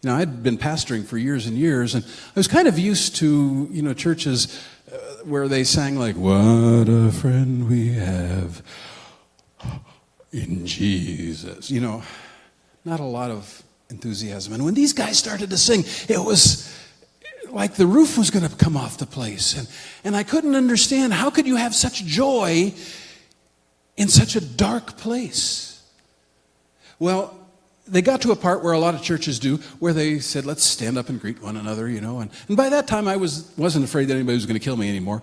I'd been pastoring for years and years, and I was kind of used to, churches where they sang like, "What a friend we have in Jesus." Not a lot of enthusiasm. And when these guys started to sing, it was like the roof was going to come off the place. And I couldn't understand, how could you have such joy in such a dark place? Well, they got to a part where a lot of churches do, where they said, let's stand up and greet one another, And by that time, I wasn't afraid that anybody was going to kill me anymore.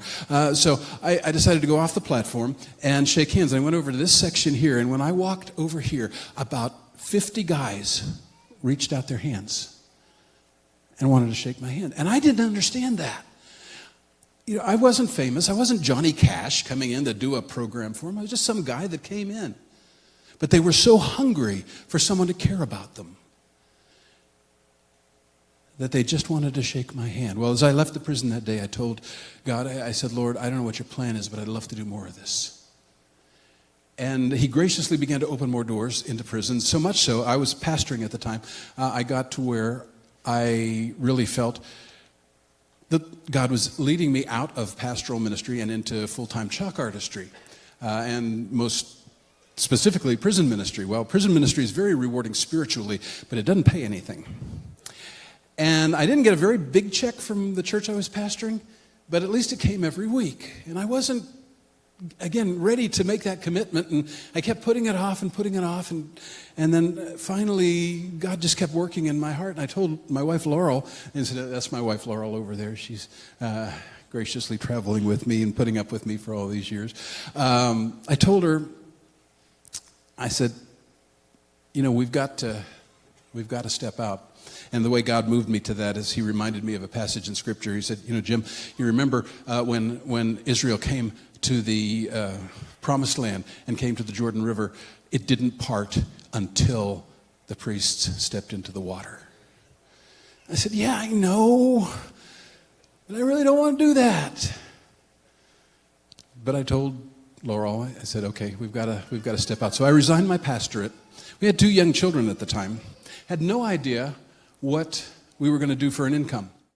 So I decided to go off the platform and shake hands. I went over to this section here, and when I walked over here, about 50 guys reached out their hands and wanted to shake my hand. And I didn't understand that. I wasn't famous. I wasn't Johnny Cash coming in to do a program for him. I was just some guy that came in. But they were so hungry for someone to care about them that they just wanted to shake my hand. Well, as I left the prison that day, I told God, I said, Lord, I don't know what your plan is, but I'd love to do more of this. And he graciously began to open more doors into prison, so much so, I was pastoring at the time, I got to where I really felt that God was leading me out of pastoral ministry and into full-time chalk artistry, and most specifically prison ministry. Well, prison ministry is very rewarding spiritually, but it doesn't pay anything. And I didn't get a very big check from the church I was pastoring, but at least it came every week. And I wasn't, again, ready to make that commitment, and I kept putting it off, and then finally God just kept working in my heart. And I told my wife Laurel, and said, that's my wife Laurel over there. She's graciously traveling with me and putting up with me for all these years. I told her, I said, we've got to step out. And the way God moved me to that is he reminded me of a passage in Scripture. He said, Jim, you remember when Israel came to the Promised Land and came to the Jordan River, it didn't part until the priests stepped into the water. I said, yeah, I know, but I really don't want to do that. But I told Laurel, I said, okay, we've got to step out. So I resigned my pastorate. We had 2 young children at the time. Had no idea what we were going to do for an income.